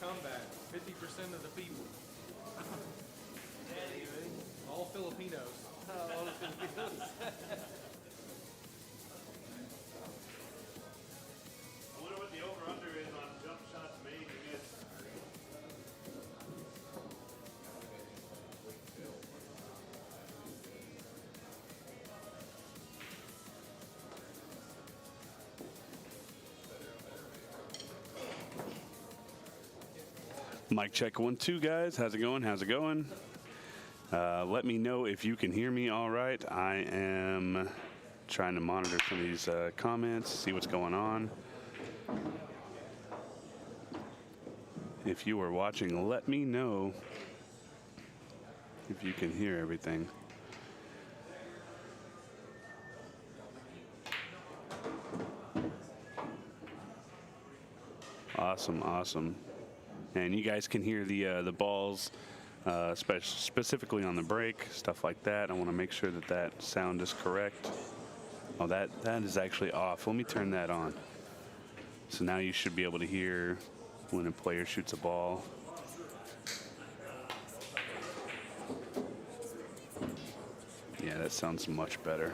comeback. 50% of the people. All Filipinos. All the Filipinos. I wonder what the over-under is on jump shots made to miss. Mic check 1 2 guys. How's it going? How's it going? Let me know if you can hear me all right. I am trying to monitor some of these comments, see what's going on. If you are watching, let me know if you can hear everything. Awesome, awesome. And you guys can hear the balls, specifically on the break, stuff like that. I want to make sure that that sound is correct. Oh, that is actually off. Let me turn that on. So now you should be able to hear when a player shoots a ball. Yeah, that sounds much better.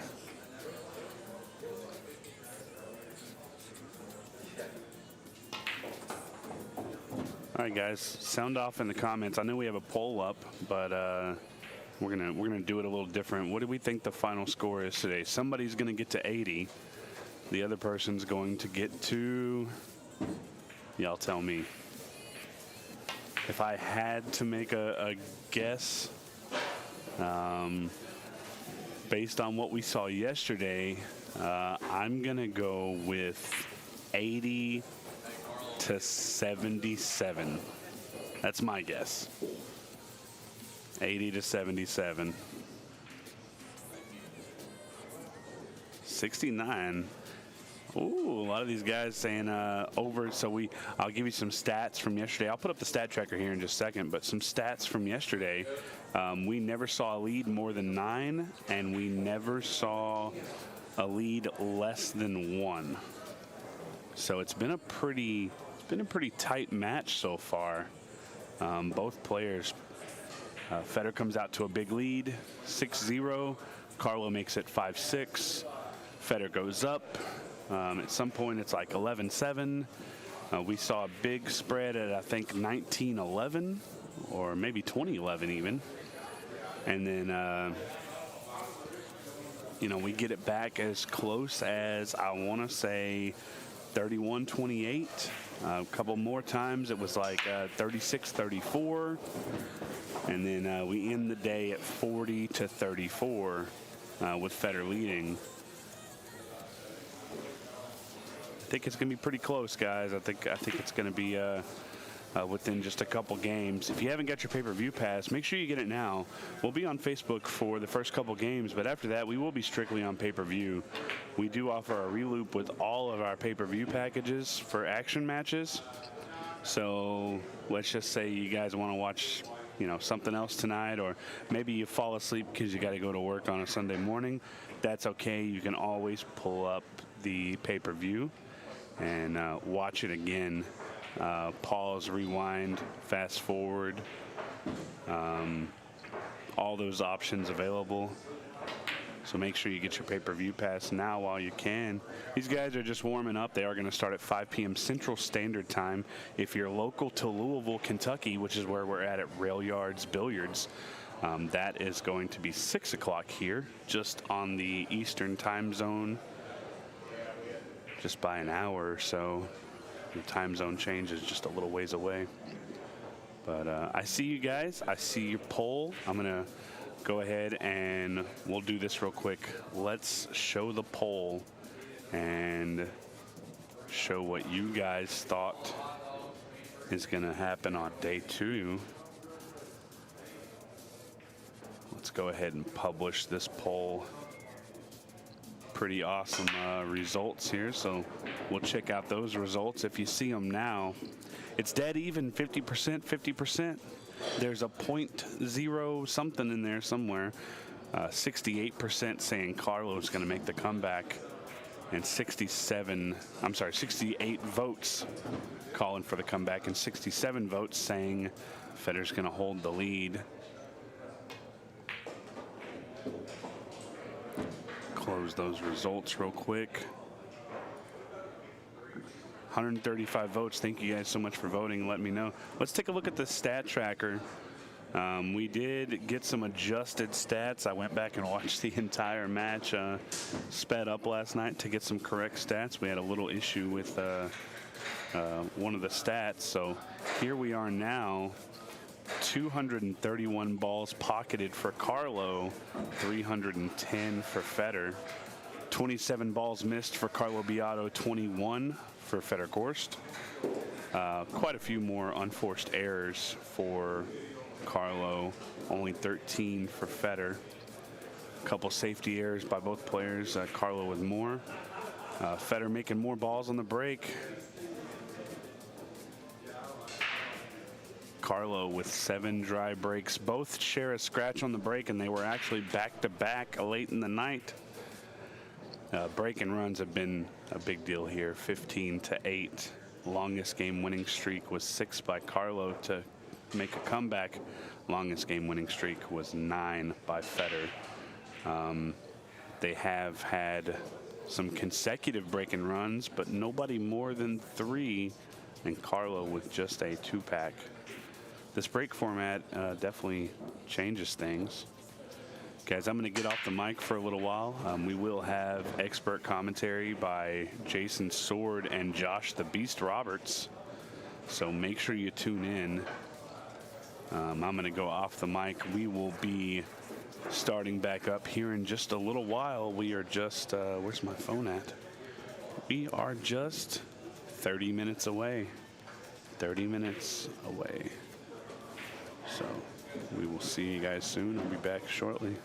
All right, guys, sound off in the comments. I know we have a poll up, but we're gonna do it a little different. What do we think the final score is today? Somebody's gonna get to 80. The other person's going to get to, y'all tell me. If I had to make a guess, based on what we saw yesterday, I'm gonna go with 80 to 77. That's my guess. 80 to 77. 69. Ooh, a lot of these guys saying over. So I'll give you some stats from yesterday. I'll put up the stat tracker here in just a second, but some stats from yesterday. We never saw a lead more than 9, and we never saw a lead less than 1. So it's been a pretty tight match so far. Both players. Fedor comes out to a big lead, 6-0. Carlo makes it 5-6. Fedor goes up. At some point, it's like 11-7. We saw a big spread at, I think, 19-11 or maybe 20-11 even. And then, we get it back as close as, I want to say, 31-28. A couple more times it was like 36-34, and then we end the day at 40-34 with Fedor leading. I think it's going to be pretty close, guys. I think it's going to be within just a couple games. If you haven't got your pay-per-view pass, make sure you get it now. We'll be on Facebook for the first couple games, but after that, we will be strictly on pay-per-view. We do offer a reloop with all of our pay-per-view packages for action matches. So let's just say you guys want to watch, something else tonight, or maybe you fall asleep because you got to go to work on a Sunday morning. That's okay. You can always pull up the pay-per-view and watch it again. Pause, rewind, fast forward, all those options available. So make sure you get your pay-per-view pass now while you can. These guys are just warming up. They are going to start at 5 p.m. Central Standard Time. If you're local to Louisville, Kentucky, which is where we're at Rail Yards Billiards, that is going to be 6 o'clock here, just on the Eastern time zone, just by an hour or so. The time zone change is just a little ways away. But I see you guys. I see your poll. I'm going to go ahead and we'll do this real quick. Let's show the poll and show what you guys thought is going to happen on day 2. Let's go ahead and publish this poll. Pretty awesome results here, so we'll check out those results. If you see them now, it's dead even, 50%, 50%. There's a 0.0 something in there somewhere. 68% saying Carlo's going to make the comeback, and 68 votes calling for the comeback, and 67 votes saying Federer's going to hold the lead. Close those results real quick. 135 votes. Thank you guys so much for voting. Let me know. Let's take a look at the stat tracker. We did get some adjusted stats. I went back and watched the entire match, sped up last night to get some correct stats. We had a little issue with one of the stats. So here we are now. 231 balls pocketed for Carlo, 310 for Fedor. 27 balls missed for Carlo Biado, 21 for Fedor Gorst. Quite a few more unforced errors for Carlo, only 13 for Fedor. A couple safety errors by both players, Carlo with more. Fedor making more balls on the break. Carlo with 7 dry breaks. Both share a scratch on the break, and they were actually back-to-back late in the night. Break and runs have been a big deal here, 15-8. Longest game winning streak was 6 by Carlo to make a comeback. Longest game winning streak was 9 by Fedor. They have had some consecutive break and runs, but nobody more than 3, and Carlo with just a 2-pack. This break format definitely changes things. Guys, I'm going to get off the mic for a little while. We will have expert commentary by Jason Sword and Josh the Beast Roberts. So make sure you tune in. I'm going to go off the mic. We will be starting back up here in just a little while. We are just, where's my phone at? We are just 30 minutes away. 30 minutes away. So we will see you guys soon. I'll be back shortly.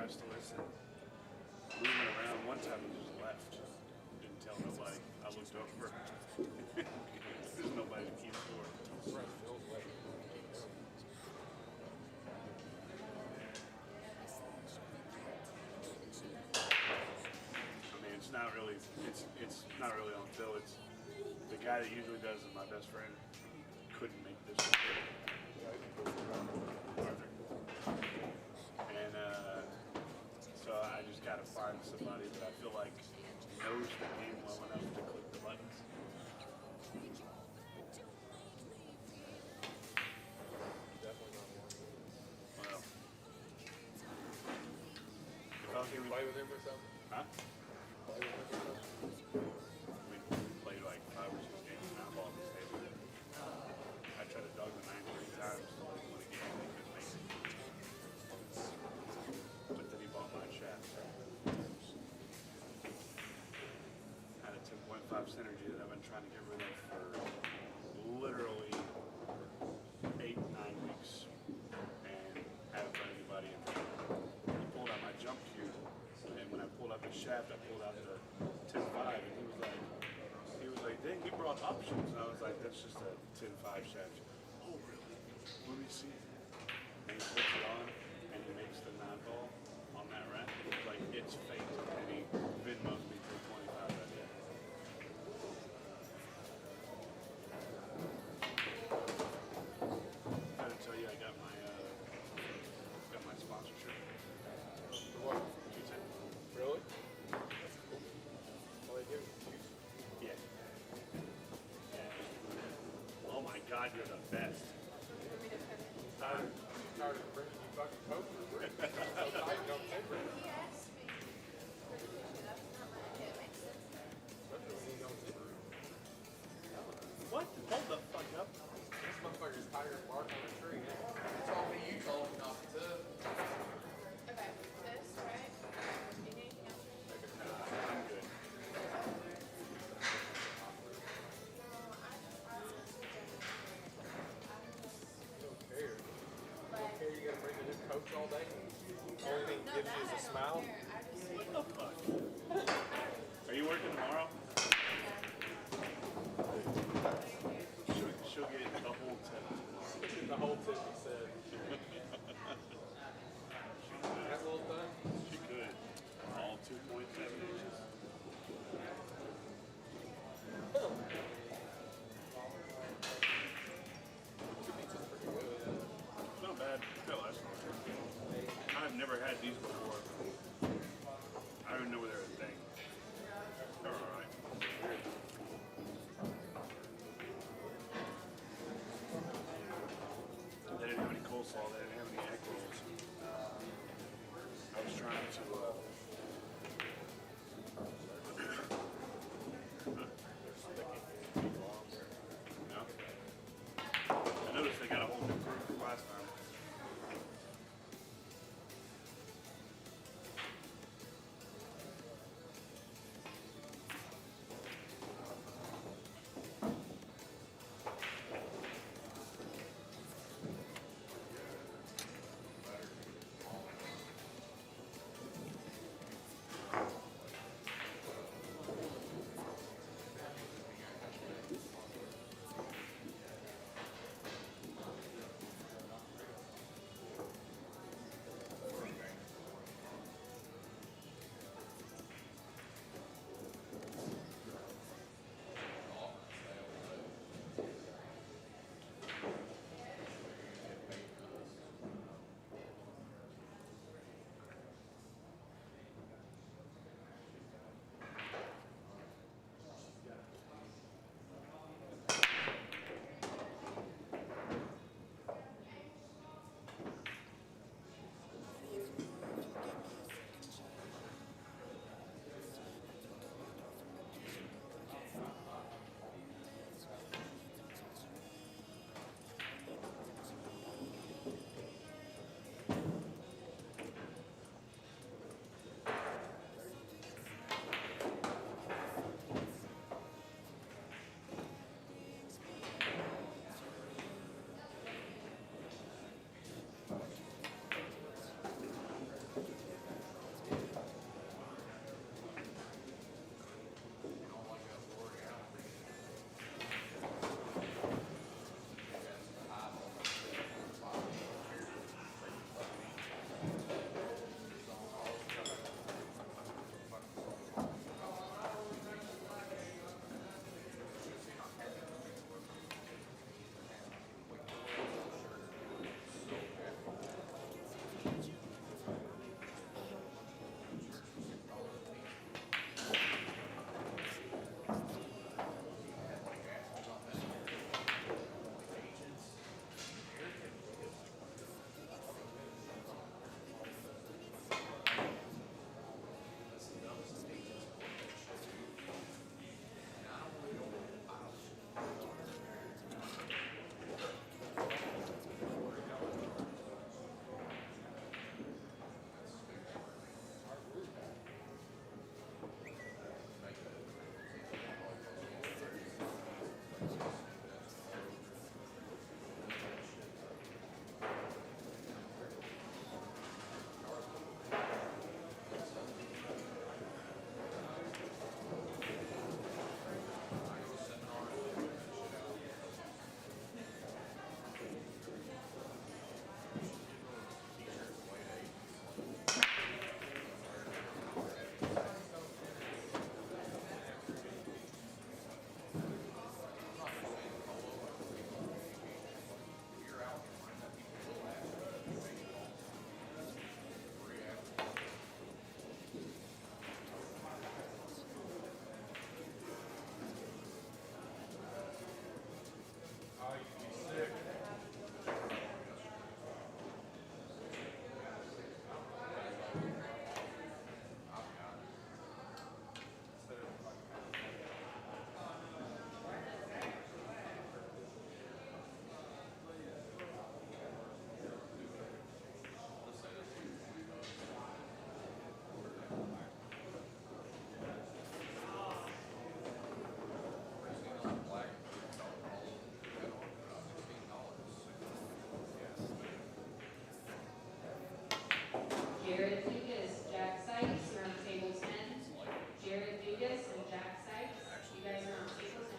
rest of us. And we went around. One time we just left. Didn't tell nobody. I looked over. There's nobody to keep score. I mean, it's not really on Phil. It's the guy that usually does it. My best friend couldn't make this Arthur. And so I just gotta find somebody that I feel like knows the game well enough to click the buttons. Well, if I was gonna Play with him or something? huh? Play with him or something? We played like 5 or 6 games of ball at this table. I tried to dog the 9 3 times to like win a game. They couldn't make it. But then he bought my shaft. Had a 10.5 synergy that I've been trying to get rid of for literally 8, 9 weeks. And haven't put anybody in. He pulled out my jump cue. And when I pulled out the shaft, I pulled out the 10.5, and he was like, dang, he brought options. And I was like, that's just a 10.5 shaft. Oh, really? Let me see. And he puts it on, and he makes the 9 ball on that rack. He's like, it's fake. And he Venmo's me 325 right there. I gotta tell you, I got my sponsorship. What? Pizza. Really? That's cool. All they give is Yeah. Yeah. Oh my God, you're the best. tired of bringing you fucking Coke for free. So tight, don't pay for it. Especially when you don't see it. What? Hold the fuck up. This motherfucker's tired of barking on a tree. It's all me, you told me not to. Okay, this, right? Do you need anything else? I'm good. You don't care. You don't care you gotta bring in this Coke all day? Only thing it gives you is a smile? What the fuck? Are you working tomorrow? She'll get the whole tip tomorrow. The whole tip, he said. That little thing? She could. All 2.7 inches. Not bad. Got last one. I've never had these before. Jared Dugas, Jack Sykes, you're on table 10. Jared Dugas and Jack Sykes, you guys are on table 10.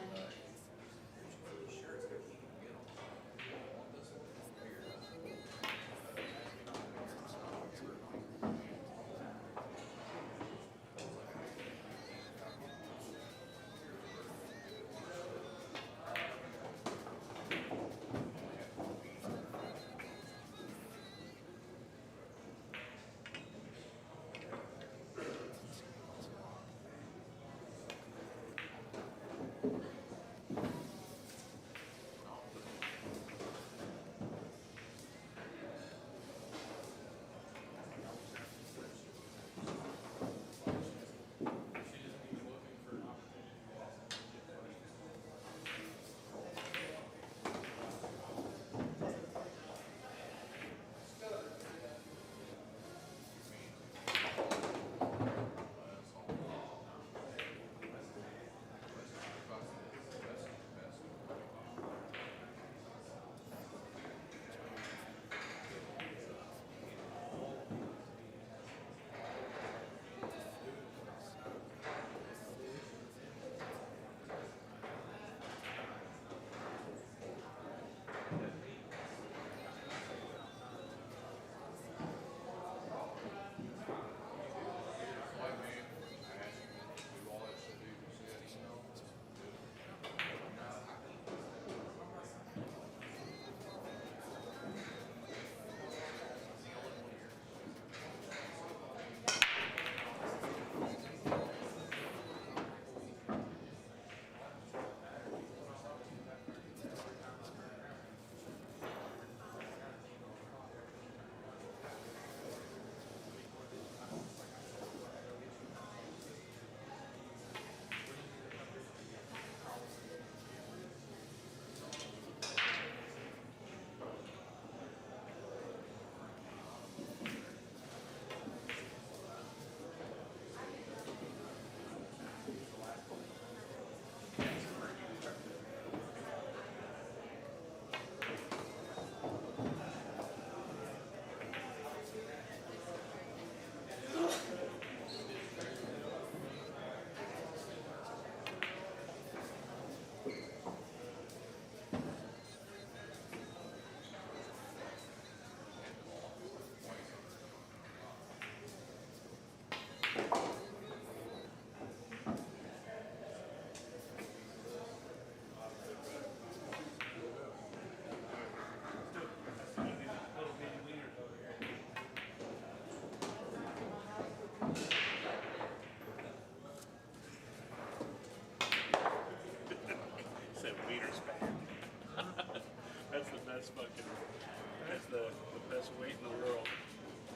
That's the best weight in the world.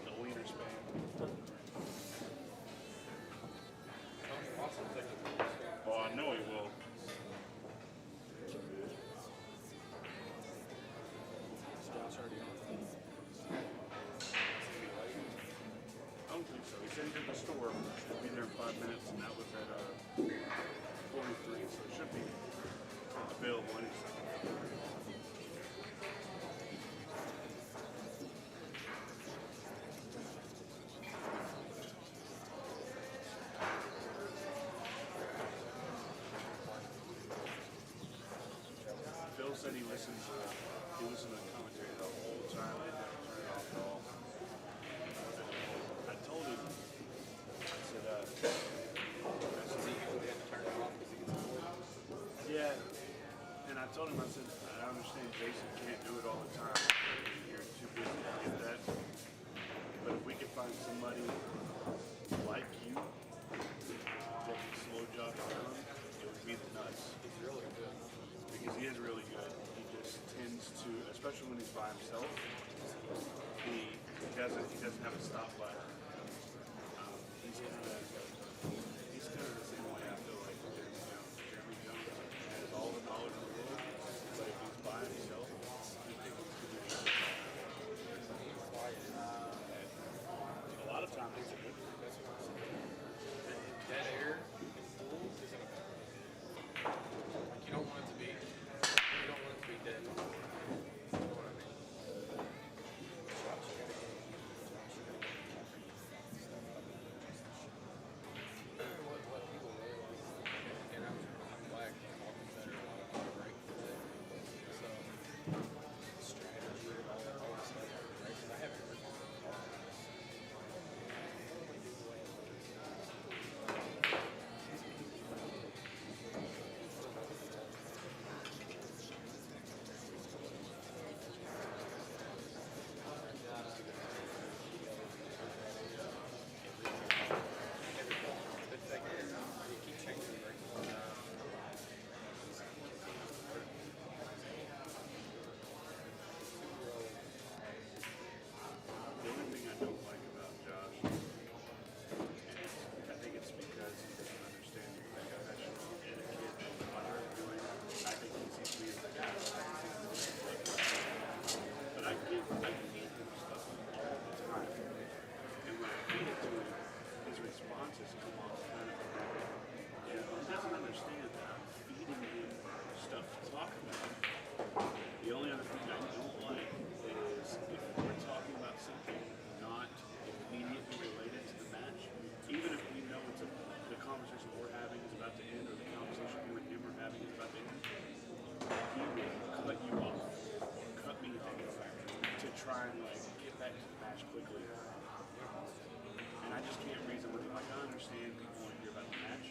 The wiener span. Oh, I know he will. I don't think so. He said he's at the store. Should be there in 5 minutes, and that was at 43, so it should be available anytime. Phil said he listens to the commentary the whole time. They didn't turn it off at all. I told him, I said, yeah. And I told him, I said, I understand Jason can't do it all the time. You're too busy to get that. But if we could find somebody like you that can slow jog around, it would be the nuts. He's really good. Because he is really good. He just tends to, especially when he's by himself, he doesn't have a stop by. He's kind of the same way I feel like Jeremy Jones has all the knowledge in the world, but if he's by himself, he thinks it's too much. A lot of times it's a good thing. Dead air in pools is like you don't want it to be dead. You know what I mean? understand people want to hear about the match,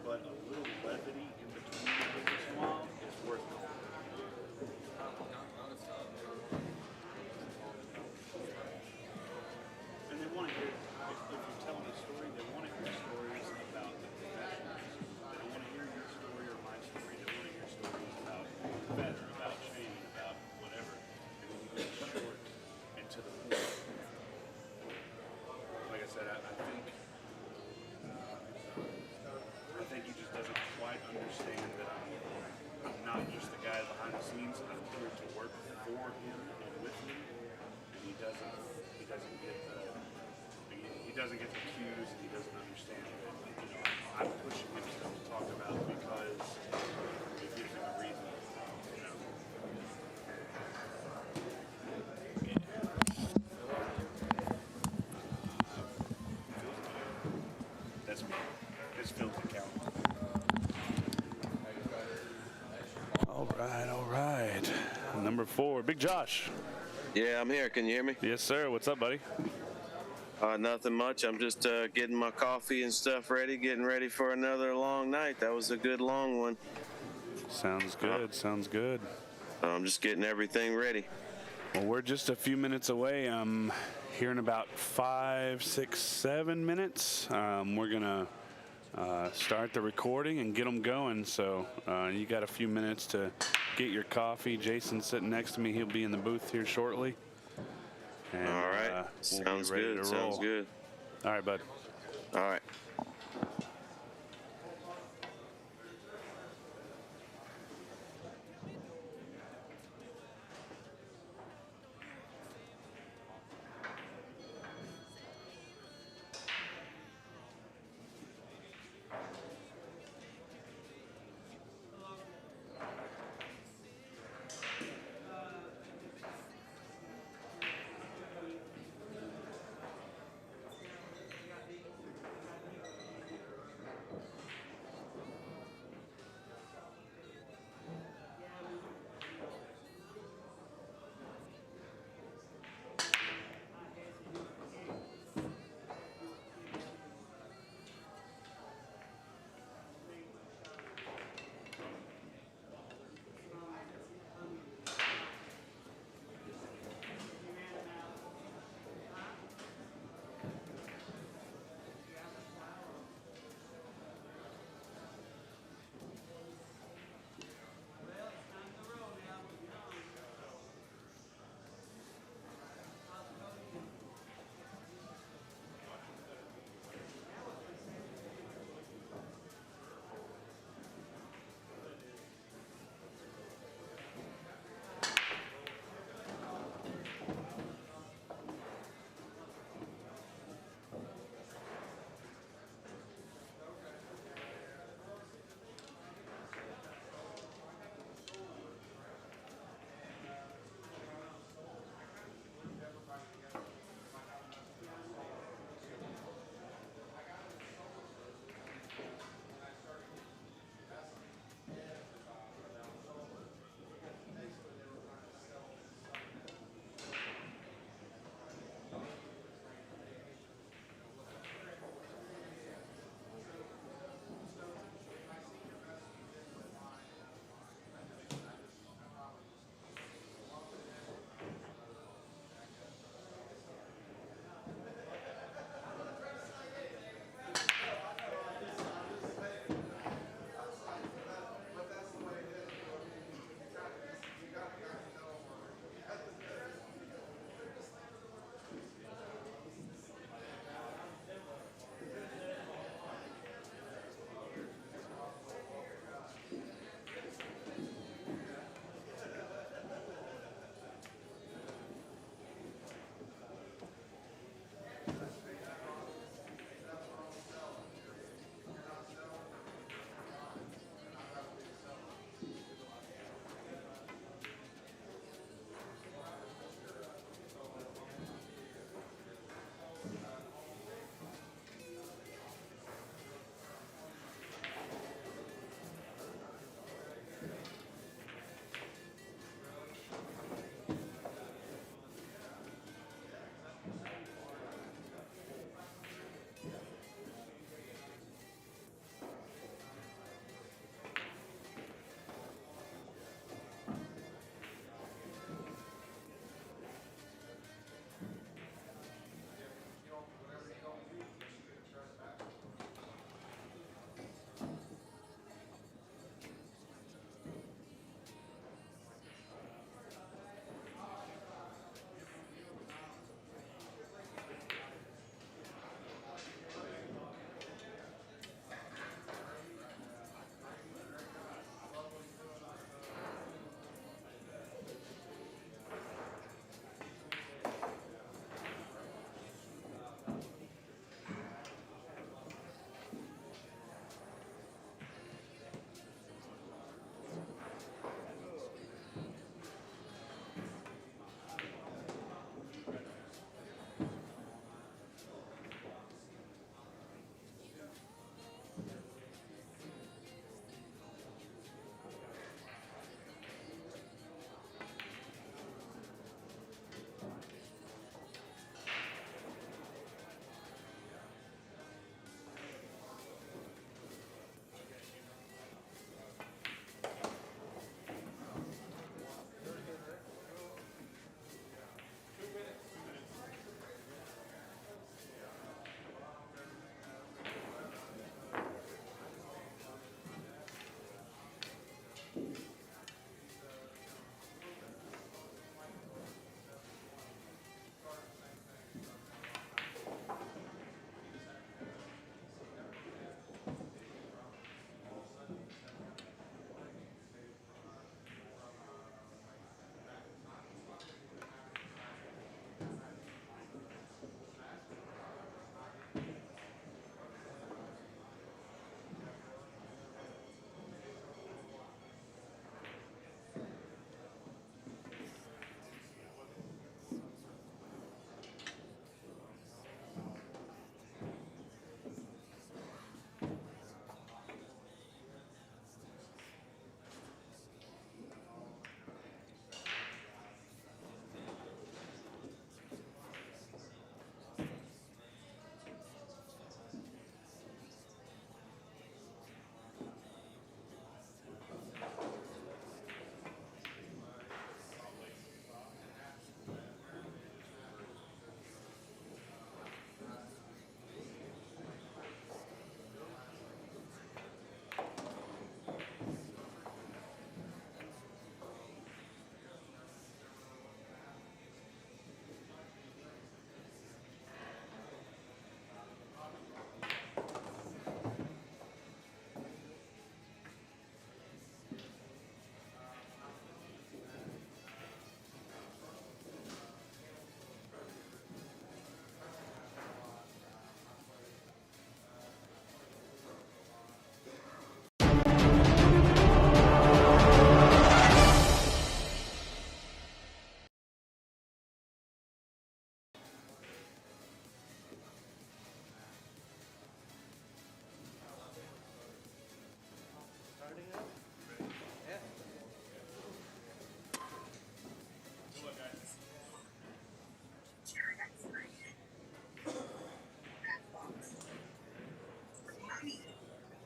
but a little levity in between every once in a while is worth it. And they want to hear, if you're telling a story, they want to hear stories about the professionals. They don't want to hear your story or my story. They want to hear stories about Fedor, about Shane, about whatever. And when you go short and to the point, like I said, I think he just doesn't quite understand that I'm not just the guy behind the scenes. I'm here to work for him and with him, and he doesn't get the cues, and he doesn't understand that, you know, I'm pushing him stuff to talk about because it gives him a reason, you know. That's me. It's filthy count. All right. Number 4, Big Josh. Yeah, I'm here. Can you hear me? Yes, sir. What's up, buddy? Nothing much. I'm just getting my coffee and stuff ready, getting ready for another long night. That was a good long one. Sounds good. Sounds good. I'm just getting everything ready. Well, we're just a few minutes away. Here in about 5, 6, 7 minutes, we're gonna start the recording and get them going. So you got a few minutes to get your coffee. Jason's sitting next to me. He'll be in the booth here shortly. And, All right. we'll Sounds be ready good. to Sounds roll. good. All right, bud. All right.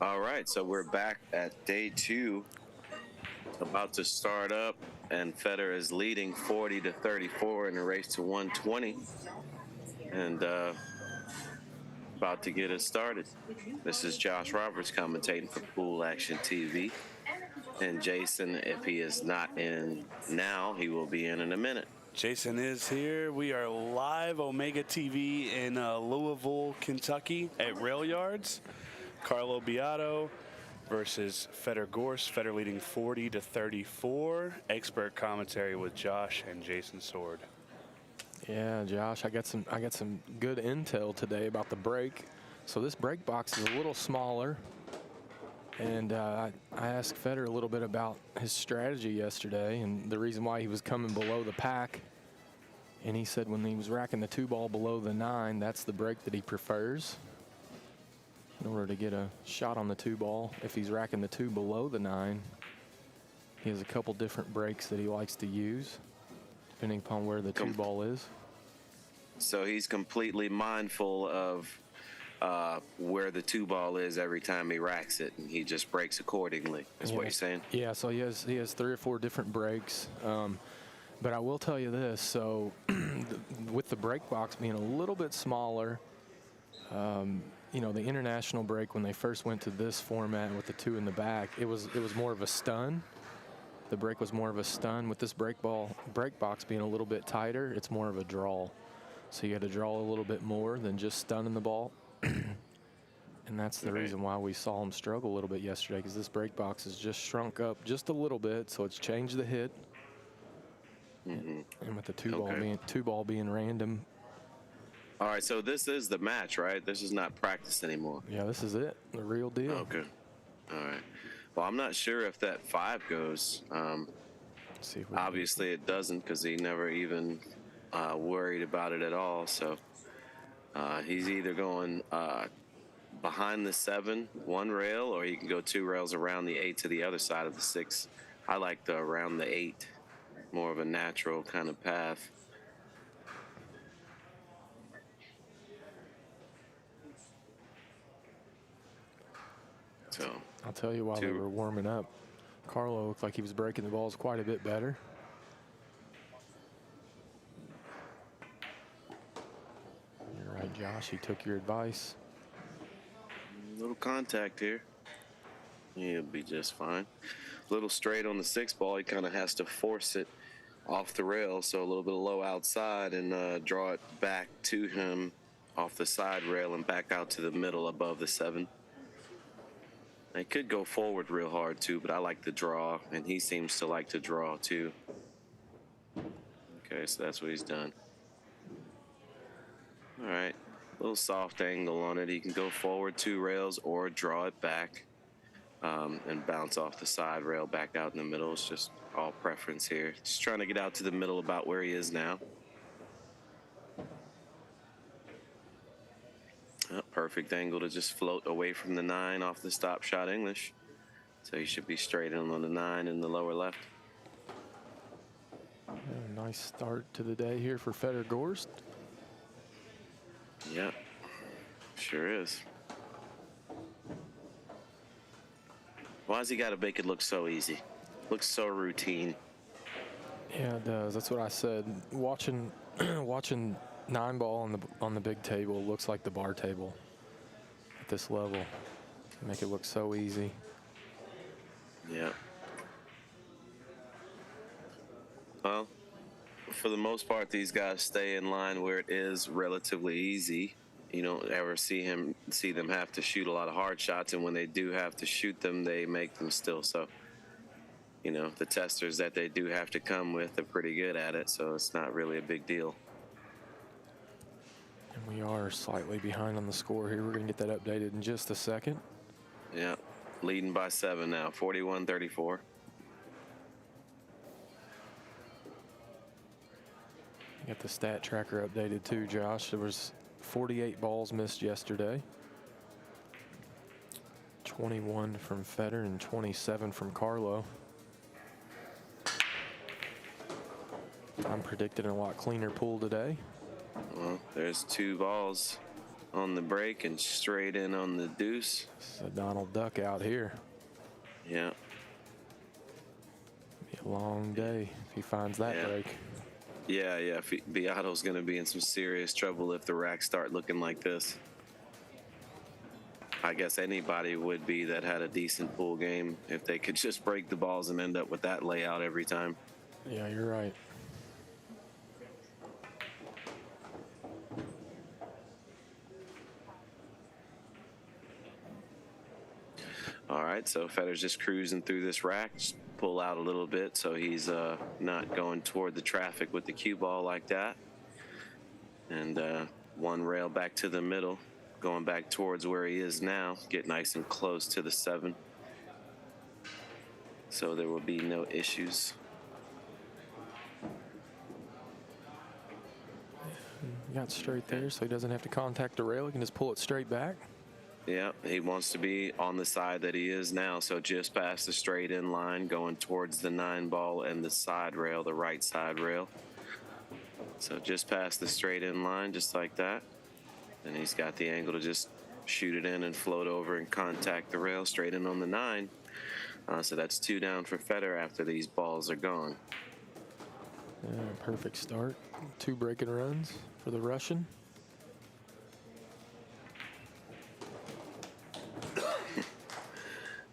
All right, so we're back at day 2, about to start up, and Fedor is leading 40-34 in a race to 120, and about to get us started. This is Josh Roberts commentating for Pool Action TV, and Jason, if he is not in now, he will be in a minute. Jason is here. We are live Omega TV in Louisville, Kentucky at Rail Yards. Carlo Biado versus Fedor Gorst. Fedor leading 40-34. Expert commentary with Josh and Jason Sword. Yeah, Josh, I got some good intel today about the brake. So this brake box is a little smaller, and I asked Fedor a little bit about his strategy yesterday and the reason why he was coming below the pack. And he said when he was racking the 2-ball below the 9, that's the brake that he prefers in order to get a shot on the 2-ball. If he's racking the 2 below the 9, he has a couple different brakes that he likes to use depending upon where the 2-ball is. So he's completely mindful of where the 2-ball is every time he racks it, and he just brakes accordingly, is what you're saying? Yeah, so he has 3 or 4 different brakes. But I will tell you this, so with the brake box being a little bit smaller, you know, the international brake, when they first went to this format with the 2 in the back, it was more of a stun. The brake was more of a stun. With this brake box being a little bit tighter, it's more of a draw. So you got to draw a little bit more than just stunning the ball. And that's the reason why we saw him struggle a little bit yesterday, because this brake box has just shrunk up just a little bit, so it's changed the hit. And with the 2-ball being random. All right, so this is the match, right? This is not practice anymore. Yeah, this is it, the real deal. Okay. All right. Well, I'm not sure if that 5 goes. Let's see if we Obviously, it doesn't, because he never even worried about it at all. So he's either going behind the 7, 1 rail, or he can go 2 rails around the 8 to the other side of the 6. I like the around the 8, more of a natural kind of path. So I'll tell you, while they were warming up, Carlo looked like he was breaking the balls quite a bit better. You're right, Josh. He took your advice. Little contact here. He'll be just fine. Little straight on the 6-ball. He kind of has to force it off the rail, so a little bit of low outside and draw it back to him off the side rail and back out to the middle above the 7. They could go forward real hard too, but I like the draw, and he seems to like to draw too. Okay, so that's what he's done. All right, little soft angle on it. He can go forward 2 rails or draw it back and bounce off the side rail back out in the middle. It's just all preference here. Just trying to get out to the middle about where he is now. Perfect angle to just float away from the 9 off the stop shot English. So he should be straight in on the 9 in the lower left. Yeah, nice start to the day here for Fedor Gorst. Yeah, sure is. Why has he got to make it look so easy? Looks so routine. Yeah, it does. That's what I said. Watching 9-ball on the big table looks like the bar table at this level. Make it look so easy. Yeah. Well, for the most part, these guys stay in line where it is relatively easy. You don't ever see them have to shoot a lot of hard shots, and when they do have to shoot them, they make them still. So, you know, the testers that they do have to come with are pretty good at it, so it's not really a big deal. And we are slightly behind on the score here. We're going to get that updated in just a second. Yeah, leading by 7 now, 41-34. Got the stat tracker updated too, Josh. There was 48 balls missed yesterday. 21 from Fedor and 27 from Carlo. I'm predicting a lot cleaner pool today. Well, there's 2 balls on the break and straight in on the deuce. It's a Donald Duck out here. Yeah. Be a long day if he finds that Yeah. break. Yeah. Biado's going to be in some serious trouble if the racks start looking like this. I guess anybody would be that had a decent pool game if they could just break the balls and end up with that layout every time. Yeah, you're right. All right, so Fedor's just cruising through this rack. Just pull out a little bit so he's not going toward the traffic with the cue ball like that. And 1 rail back to the middle, going back towards where he is now. Get nice and close to the 7. So there will be no issues. He got straight there, so he doesn't have to contact the rail. He can just pull it straight back. Yeah, he wants to be on the side that he is now, so just past the straight in line, going towards the 9 ball and the side rail, the right side rail. So just past the straight in line, just like that. And he's got the angle to just shoot it in and float over and contact the rail straight in on the 9. So that's 2 down for Fedor after these balls are gone. Yeah, perfect start. 2 breaking runs for the Russian.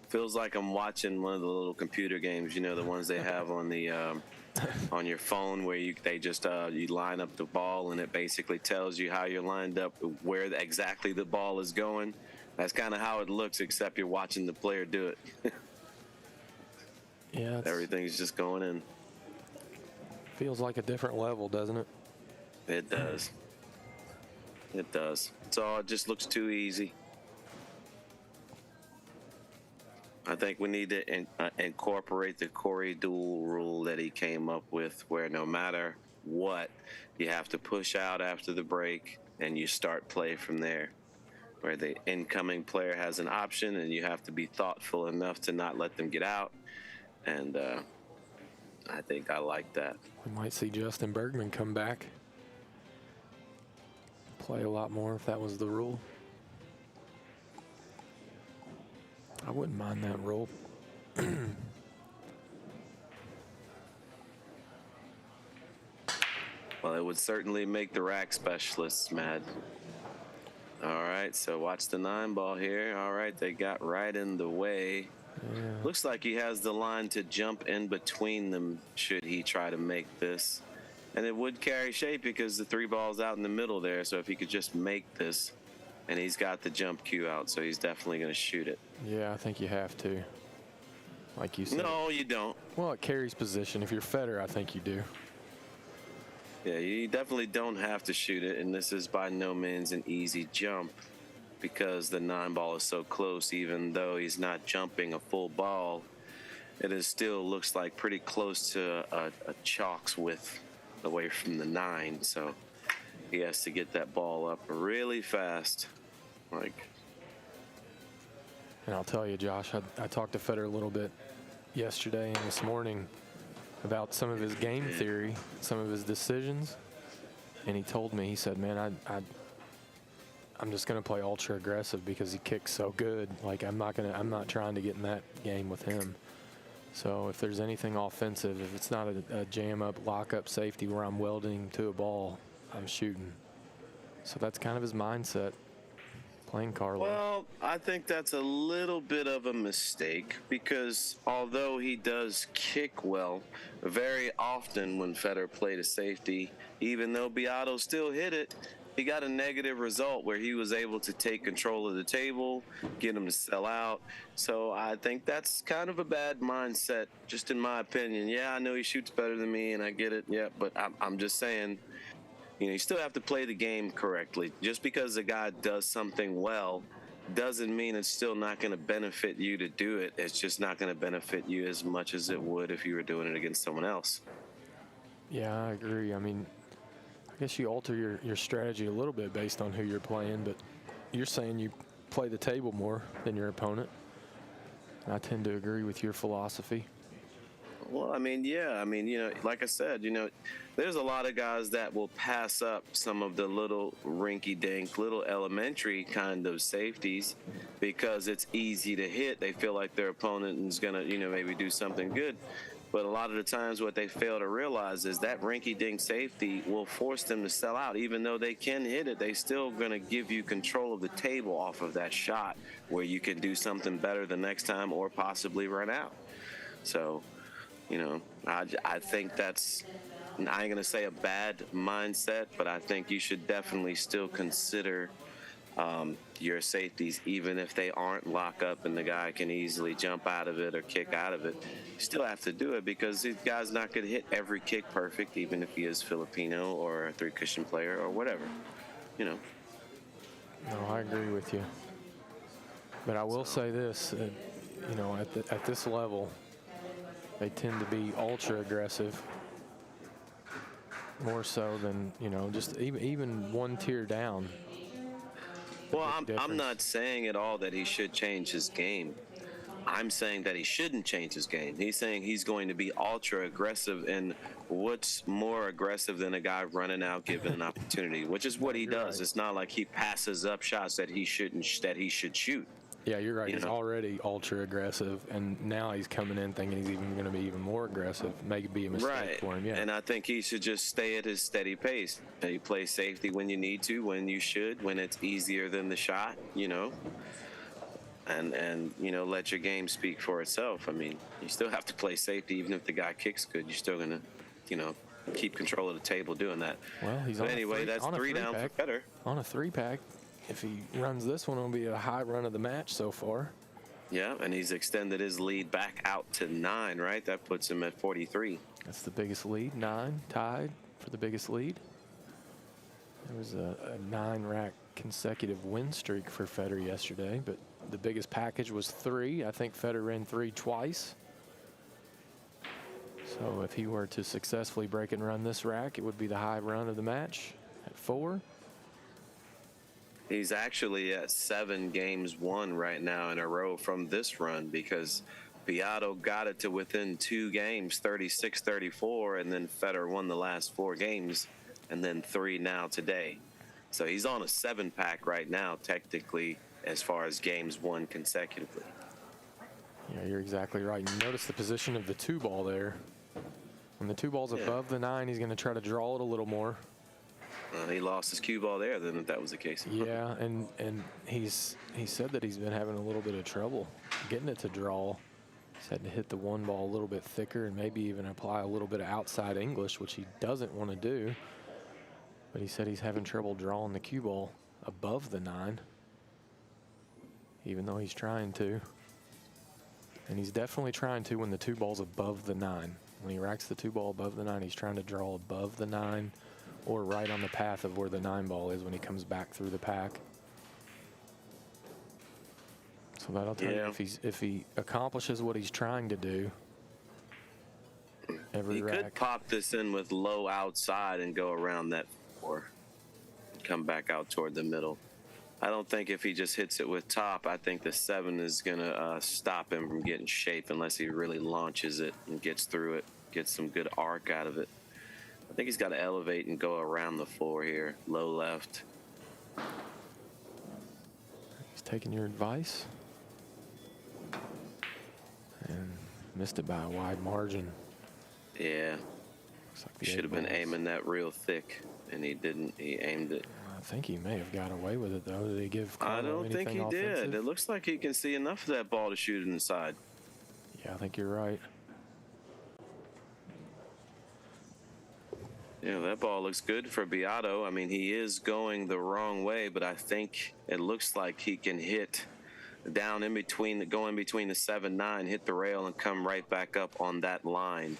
Feels like I'm watching one of the little computer games, you know, the ones they have on the on your phone where you line up the ball and it basically tells you how you're lined up, where exactly the ball is going. That's kind of how it looks, except you're watching the player do it. Yeah, Everything's just going in. feels like a different level, doesn't it? It does. It does. It just looks too easy. I think we need to incorporate the Corey duel rule that he came up with, where no matter what, you have to push out after the break and you start play from there, where the incoming player has an option and you have to be thoughtful enough to not let them get out. And I think I like that. We might see Justin Bergman come back. Play a lot more if that was the rule. I wouldn't mind that rule. Well, it would certainly make the rack specialists mad. All right, so watch the 9 ball here. All right, they got right in the way. Yeah. Looks like he has the line to jump in between them should he try to make this. And it would carry shape because the 3 ball's out in the middle there. So if he could just make this, and he's got the jump cue out, so he's definitely going to shoot it. Yeah, I think you have to. Like you said. No, you don't. Well, it carries position. If you're Fedor, I think you do. Yeah, you definitely don't have to shoot it, and this is by no means an easy jump because the 9 ball is so close. Even though he's not jumping a full ball, it is still looks like pretty close to a chalk's width away from the 9, so he has to get that ball up really fast. And I'll tell you, Josh, I talked to Fedor a little bit yesterday and this morning about some of his game theory, some of his decisions, and he told me, he said, man, I'm just going to play ultra aggressive because he kicks so good. Like, I'm not trying to get in that game with him. So if there's anything offensive, if it's not a jam up, lock up safety where I'm welding to a ball, I'm shooting. So that's kind of his mindset playing Carlo. Well, I think that's a little bit of a mistake because although he does kick well, very often when Fedor played a safety, even though Biado still hit it, he got a negative result where he was able to take control of the table, get him to sell out. So I think that's kind of a bad mindset, just in my opinion. Yeah, I know he shoots better than me, and I get it. Yeah, but I'm just saying, you still have to play the game correctly. Just because a guy does something well doesn't mean it's still not going to benefit you to do it. It's just not going to benefit you as much as it would if you were doing it against someone else. Yeah, I agree. I mean, I guess you alter your strategy a little bit based on who you're playing, but you're saying you play the table more than your opponent. I tend to agree with your philosophy. Well, I mean, yeah. I mean, like I said, there's a lot of guys that will pass up some of the little rinky-dink, little elementary kind of safeties because it's easy to hit. They feel like their opponent is going to, maybe do something good. But a lot of the times what they fail to realize is that rinky-dink safety will force them to sell out. Even though they can hit it, they still going to give you control of the table off of that shot where you can do something better the next time or possibly run out. So, I think that's, I ain't going to say a bad mindset, but I think you should definitely still consider your safeties, even if they aren't lock up and the guy can easily jump out of it or kick out of it. You still have to do it because the guy's not going to hit every kick perfect, even if he is Filipino or a three-cushion player or whatever, No, I agree with you. But I will say this, at this level, they tend to be ultra aggressive, more so than, just even one tier down. Well, I'm not saying at all that he should change his game. I'm saying that he shouldn't change his game. He's saying he's going to be ultra aggressive, and what's more aggressive than a guy running out given an opportunity, which is what he does. Right. It's not like he passes up shots that he should shoot. Yeah, you're right. He's already ultra aggressive, and now he's coming in thinking he's even going to be even more aggressive. Maybe a mistake for him. Yeah. And I think he should just stay at his steady pace. You play safety when you need to, when you should, when it's easier than the shot, and let your game speak for itself. I mean, you still have to play safety even if the guy kicks good. You're still going to, keep control of the table doing that. Well, he's but on anyway, that's three down for Fedor. On a 3-pack. If he runs this one, it'll be a high run of the match so far. Yeah, and he's extended his lead back out to 9, right? That puts him at 43. That's the biggest lead, 9, tied for the biggest lead. There was a 9-rack consecutive win streak for Fedor yesterday, but the biggest package was 3. I think Fedor ran 3 twice. So if he were to successfully break and run this rack, it would be the high run of the match at 4. He's actually at 7 games won right now in a row from this run because Biado got it to within 2 games, 36-34, and then Fedor won the last 4 games, and then 3 now today. So he's on a 7-pack right now, technically, as far as games won consecutively. Yeah, you're exactly right. You notice the position of the 2-ball there. When the 2-ball's above the 9, he's going to try to draw it a little more. He lost his cue ball there then if that was the case. Yeah, and he said that he's been having a little bit of trouble getting it to draw. He's had to hit the 1 ball a little bit thicker and maybe even apply a little bit of outside English, which he doesn't want to do. But he said he's having trouble drawing the cue ball above the 9, even though he's trying to. And he's definitely trying to when the 2-ball's above the 9. When he racks the 2-ball above the 9, he's trying to draw above the 9 or right on the path of where the 9-ball is when he comes back through the pack. So that'll tell you if he accomplishes what he's trying to do. Every rack. He could pop this in with low outside and go around that 4. Come back out toward the middle. I don't think if he just hits it with top, I think the 7 is going to stop him from getting shape unless he really launches it and gets through it, gets some good arc out of it. I think he's got to elevate and go around the 4 here, low left. He's taking your advice and missed it by a wide margin. Yeah. Looks like He should have been aiming that real thick, and he didn't. He aimed it. I think he may have got away with it, though. Did he give Carlo I don't think he offensive? did. It looks like he can see enough of that ball to shoot it inside. Yeah, I think you're right. Yeah, that ball looks good for Biado. I mean, he is going the wrong way, but I think it looks like he can hit down in between, go in between the 7-9, hit the rail, and come right back up on that line.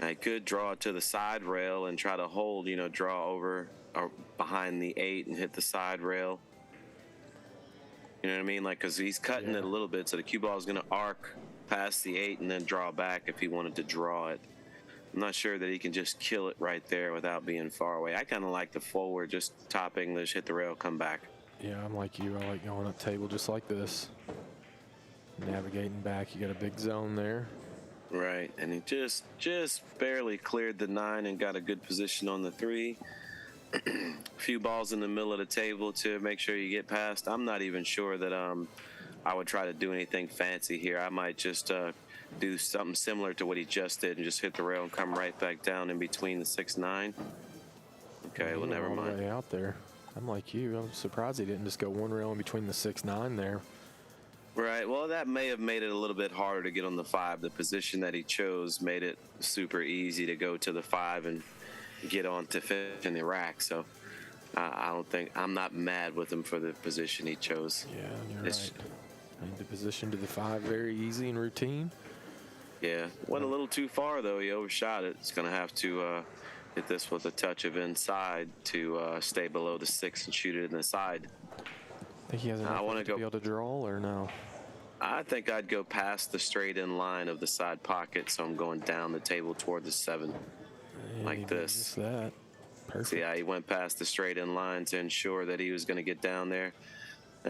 I could draw it to the side rail and try to hold, draw over or behind the 8 and hit the side rail. You know what I mean? Because he's cutting it a little bit, so the cue ball is going to arc past the 8 and then draw back if he wanted to draw it. I'm not sure that he can just kill it right there without being far away. I kind of like the forward, just top English, hit the rail, come back. Yeah, I'm like you. I like going up table just like this. Navigating back, you got a big zone there. Right, and he just barely cleared the 9 and got a good position on the 3. A few balls in the middle of the table to make sure you get past. I'm not even sure that I would try to do anything fancy here. I might just do something similar to what he just did and just hit the rail and come right back down in between the 6-9. Okay, well, never All the mind. way out there. I'm like you. I'm surprised he didn't just go one rail in between the 6-9 there. Right, well, that may have made it a little bit harder to get on the 5. The position that he chose made it super easy to go to the 5 and get on to finish in the rack. So I'm not mad with him for the position he chose. Yeah, you're right. Made the position to the 5 very easy and routine. Yeah, went a little too far though. He overshot it. It's going to have to hit this with a touch of inside to stay below the 6 and shoot it in the side. Think he has enough to be able to draw, or no? I think I'd go past the straight in line of the side pocket, so I'm going down the table toward the 7, like this. Just that. Perfect. See how he went past the straight in line to ensure that he was going to get down there.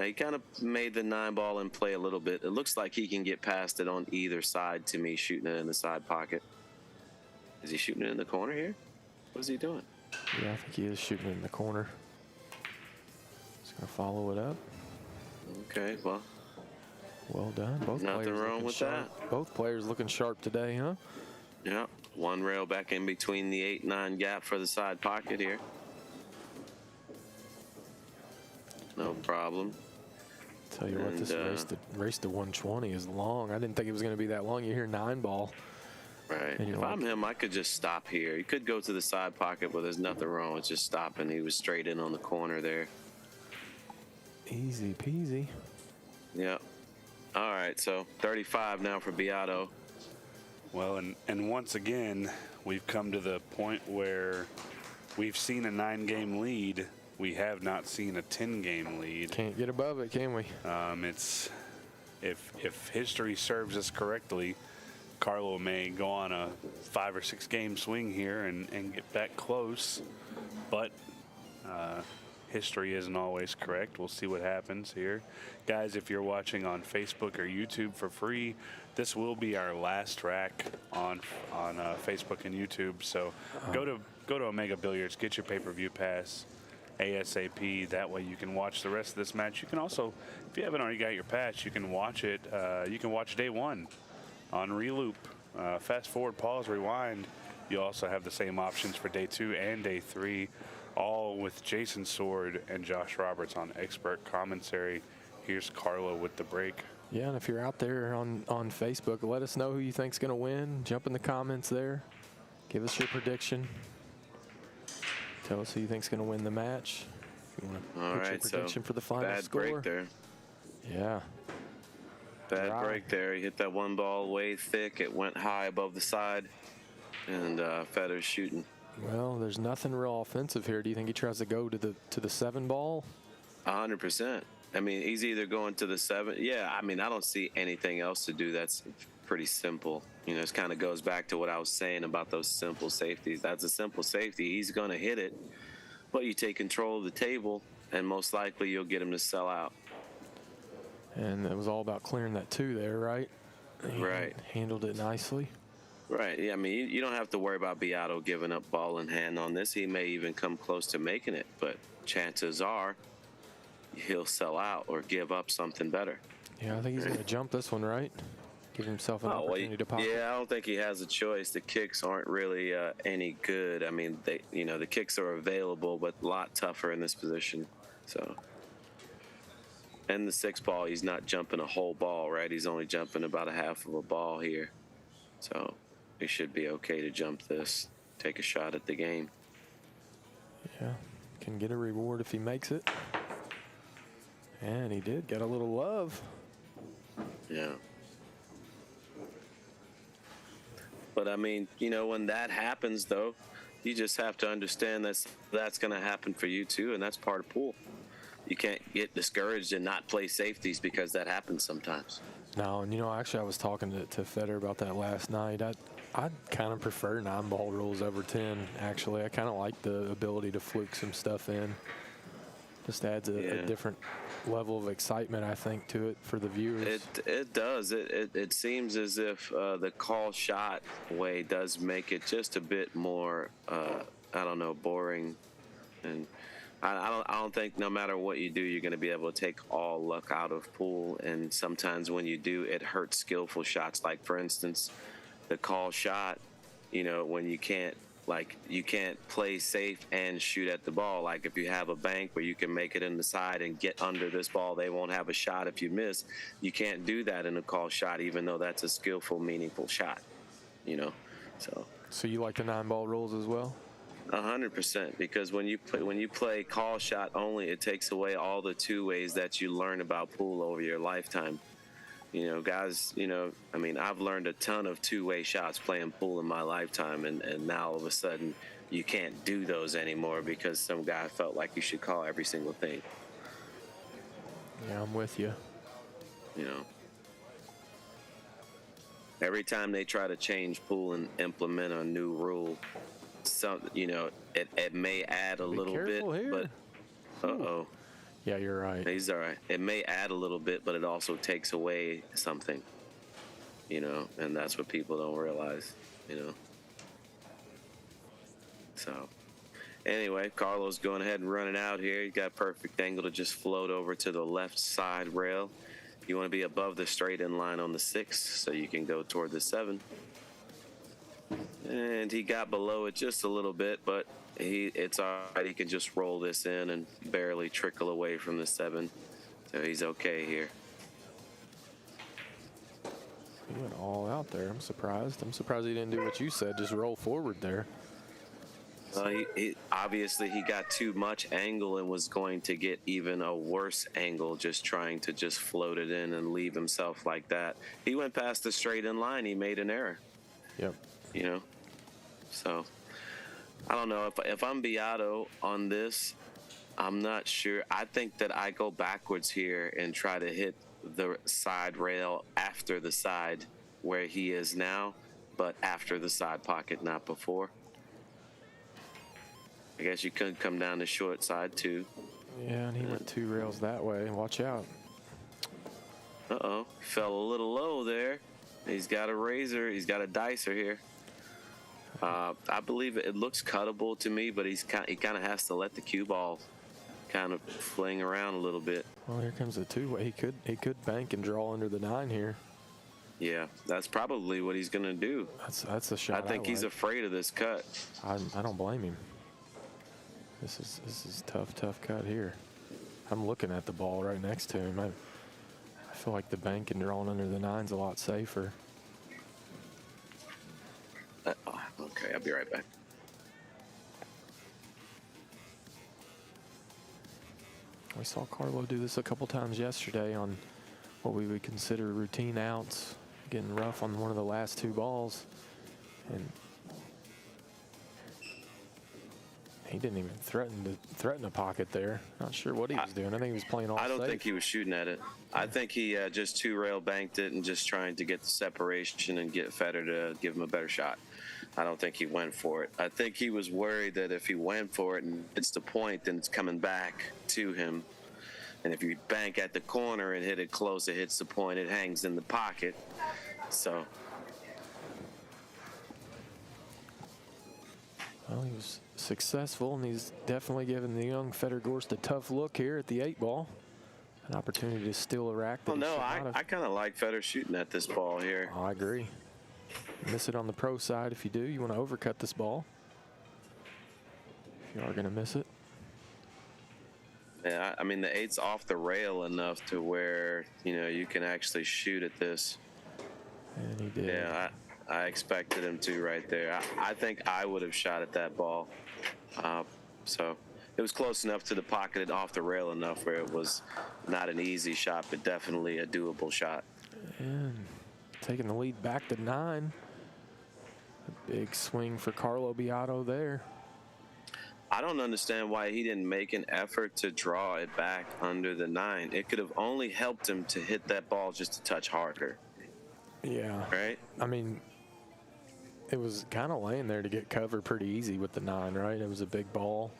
He kind of made the 9 ball in play a little bit. It looks like he can get past it on either side to me, shooting it in the side pocket. Is he shooting it in the corner here? What is he doing? Yeah, I think he is shooting it in the corner. Just going to follow it up. Okay, well. Well done. Both Nothing players wrong looking with sharp. that. Both players looking sharp today, huh? Yeah, 1 rail back in between the 8-9 gap for the side pocket here. No problem. Tell you what, this race to 120 is long. I didn't think it was going to be that long. You hear 9 ball. Right. If I'm him, I could just stop here. He could go to the side pocket, but there's nothing wrong with just stopping. He was straight in on the corner there. Easy peasy. Yep. All right, so 35 now for Biado. Well, and once again, we've come to the point where we've seen a 9-game lead. We have not seen a 10-game lead. Can't get above it, can we? It's if history serves us correctly, Carlo may go on a 5 or 6 game swing here and get back close, but history isn't always correct. We'll see what happens here. Guys, if you're watching on Facebook or YouTube for free, this will be our last rack on Facebook and YouTube. So go to Omega Billiards, get your pay-per-view pass ASAP. That way you can watch the rest of this match. You can also, if you haven't already got your patch, you can watch it. You can watch day 1 on reloop. Fast forward, pause, rewind. You also have the same options for day 2 and day 3, all with Jason Sword and Josh Roberts on expert commentary. Here's Carlo with the break. Yeah, and if you're out there on Facebook, let us know who you think's going to win. Jump in the comments there. Give us your prediction. Tell us who you think's going to win the match. If you want to put your prediction for the final bad score. break there. Yeah. Bad break there. He hit that 1 ball way thick. It went high above the side, and Fedor's shooting. Well, there's nothing real offensive here. Do you think he tries to go to the 7 ball? 100%. I mean, he's either going to the 7. Yeah, I mean, I don't see anything else to do. That's pretty simple. You know, it kind of goes back to what I was saying about those simple safeties. That's a simple safety. He's going to hit it, but you take control of the table, and most likely you'll get him to sell out. And it was all about clearing that 2 there, right? Right. Handled it nicely. Right. Yeah, I mean, you don't have to worry about Biado giving up ball in hand on this. He may even come close to making it, but chances are he'll sell out or give up something better. Yeah, I think he's going to jump this one, right? Give himself an opportunity to pop. Yeah, I don't think he has a choice. The kicks aren't really any good. I mean, the kicks are available, but a lot tougher in this position. So, and the 6 ball, he's not jumping a whole ball, right? He's only jumping about a half of a ball here. So, he should be okay to jump this, take a shot at the game. Yeah, can get a reward if he makes it. And he did get a little love. Yeah. But I mean, you know, when that happens, though, you just have to understand that's going to happen for you too, and that's part of pool. You can't get discouraged and not play safeties because that happens sometimes. No, and you know, actually, I was talking to Fedor about that last night. I'd kind of prefer 9 ball rules over 10. Actually, I kind of like the ability to fluke some stuff in. Just adds a different level of excitement, I think, to it for the viewers. It does. It seems as if the call shot way does make it just a bit more, I don't know, boring. And I don't think no matter what you do, you're going to be able to take all luck out of pool. And sometimes when you do, it hurts skillful shots. Like, for instance, the call shot, you know, when you can't play safe and shoot at the ball. Like, if you have a bank where you can make it in the side and get under this ball, they won't have a shot if you miss. You can't do that in a call shot, even though that's a skillful, meaningful shot, you know. So you like the 9-ball rules as well? 100%, because when you play call shot only, it takes away all the two ways that you learn about pool over your lifetime. You know, guys, you know, I mean, I've learned a ton of two-way shots playing pool in my lifetime, and now all of a sudden you can't do those anymore because some guy felt like you should call every single thing. Yeah, I'm with you. You know, every time they try to change pool and implement a new rule, you know, it may add a little bit, here. but Yeah, you're right. he's all right. It may add a little bit, but it also takes away something, you know, and that's what people don't realize, you know. So, anyway, Carlo's going ahead and running out here. He's got a perfect angle to just float over to the left side rail. You want to be above the straight in line on the 6, so you can go toward the 7. And he got below it just a little bit, but it's all right. He can just roll this in and barely trickle away from the 7. So he's okay here. He went all out there. I'm surprised. I'm surprised he didn't do what you said, just roll forward there. He obviously he got too much angle and was going to get even a worse angle just trying to just float it in and leave himself like that. He went past the straight in line. He made an error. Yep. You know, so I don't know if I'm Biado on this. I'm not sure. I think that I go backwards here and try to hit the side rail after the side where he is now, but after the side pocket, not before. I guess you could come down the short side too. Yeah, and he went 2 rails that way. Watch out. Fell a little low there. He's got a razor. He's got a dicer here. I believe it looks cuttable to me, but he kind of has to let the cue ball kind of fling around a little bit. Well, here comes the 2-way. He could bank and draw under the 9 here. Yeah, that's probably what he's going to do. That's a shot. I think he's afraid of this cut. I don't blame him. This is tough cut here. I'm looking at the ball right next to him. I feel like the bank and drawing under the 9's a lot safer. Okay, I'll be right back. We saw Carlo do this a couple times yesterday on what we would consider routine outs, getting rough on one of the last 2 balls. And he didn't even threaten a pocket there. Not sure what he was doing. I think he was playing all safe. I don't think he was shooting at it. I think he just 2-rail banked it and just trying to get the separation and get Fedor to give him a better shot. I don't think he went for it. I think he was worried that if he went for it and it's the point, then it's coming back to him. And if you bank at the corner and hit it close, it hits the point, it hangs in the pocket. So. Well, he was successful, and he's definitely giving the young Fedor Gorst a tough look here at the 8 ball. An opportunity to steal a rack. Well, no, I kind of like Fedor shooting at this ball here. Oh, I agree. Miss it on the pro side if you do. You want to overcut this ball. If you are going to miss it. Yeah, I mean, the 8's off the rail enough to where, you know, you can actually shoot at this. And he did. Yeah, I expected him to right there. I think I would have shot at that ball. So it was close enough to the pocket and off the rail enough where it was not an easy shot, but definitely a doable shot. And taking the lead back to 9. A big swing for Carlo Biado there. I don't understand why he didn't make an effort to draw it back under the 9. It could have only helped him to hit that ball just a touch harder. Yeah. Right? I mean, it was kind of laying there to get covered pretty easy with the 9, right? It was a big ball.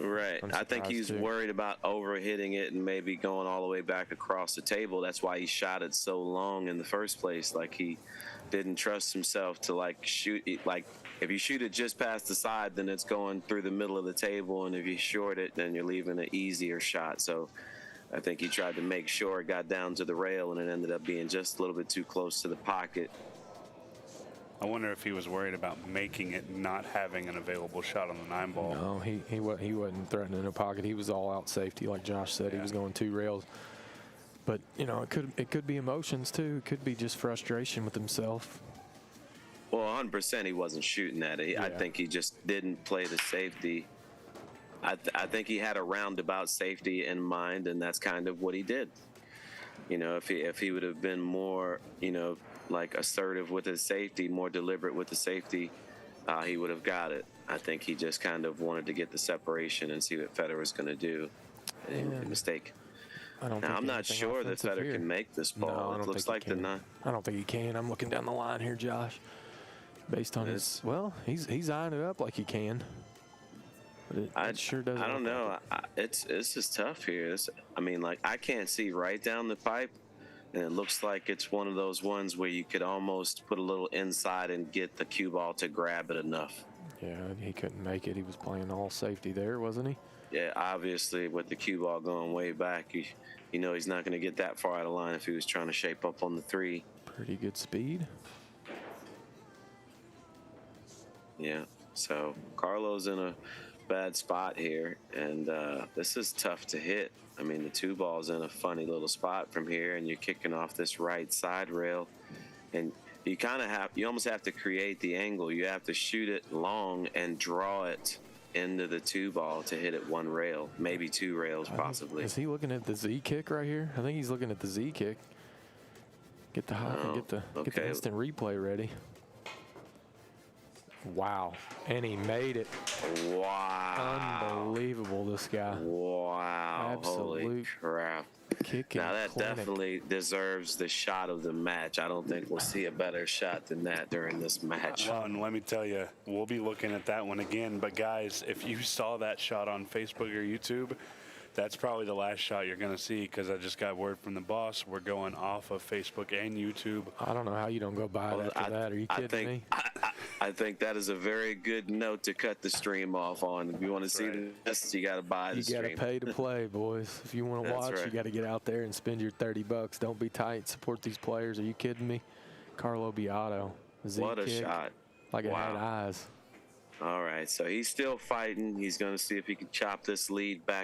Right. I'm I think surprised, he's too. worried about overhitting it and maybe going all the way back across the table. That's why he shot it so long in the first place. Like, he didn't trust himself to, like, shoot it. Like, if you shoot it just past the side, then it's going through the middle of the table. And if you short it, then you're leaving an easier shot. So I think he tried to make sure it got down to the rail, and it ended up being just a little bit too close to the pocket. I wonder if he was worried about making it, not having an available shot on the 9-ball. No, he wasn't threatening a pocket. He was all out safety, like Josh said. He was going 2 rails. But you know, it could be emotions too. It could be just frustration with himself. Well, 100% he wasn't shooting at it. I Yeah. think he just didn't play the safety. I think he had a roundabout safety in mind, and that's kind of what he did. You know, if he would have been more, you know, like assertive with his safety, more deliberate with the safety, he would have got it. I think he just kind of wanted to get the separation and see what Fedor was going to do. And he made a mistake. I don't. Now, think I'm not anything sure that offensive Fedor here. can make this No, ball. I don't It looks think like he the can. 9. I don't think he can. I'm looking down the line here, Josh. Based on his, It's- well, he's eyeing it up like he can. But it sure doesn't. I don't look know. like It's just tough here. I mean, like, I can't see right down the pipe, and it looks like it's one of those ones where you could almost put a little inside and get the cue ball to grab it enough. it. Yeah, he couldn't make it. He was playing all safety there, wasn't he? Yeah, obviously with the cue ball going way back, you know he's not going to get that far out of line if he was trying to shape up on the 3. Pretty good speed. Yeah, so Carlo's in a bad spot here, and this is tough to hit. I mean, the 2 ball's in a funny little spot from here, and you're kicking off this right side rail, and you almost have to create the angle. You have to shoot it long and draw it into the 2 ball to hit it 1 rail, maybe 2 rails possibly. Is he looking at the Z kick right here? I think he's looking at the Z kick. Get the hop and get the okay. instant replay ready. Wow, and he made it. Wow. Unbelievable, this guy. Wow. Holy Absolute crap. Kicking Now that clinic. definitely deserves the shot of the match. I don't think we'll see a better shot than that during this match. Well, and let me tell you, we'll be looking at that one again. But guys, if you saw that shot on Facebook or YouTube, that's probably the last shot you're going to see, because I just got word from the boss. We're going off of Facebook and YouTube. I don't know how you don't go by it after that. Are you kidding me? I think that is a very good note to cut the stream off on. If you want to see this, you got to buy the You got to stream. pay to play, boys. If you want to That's watch, right. you got to get out there and spend your $30. Don't be tight. Support these players. Are you kidding me? Carlo Biado. Z What a kick, shot. like it had Wow. eyes. All right, so he's still fighting. He's going to see if he can chop this lead back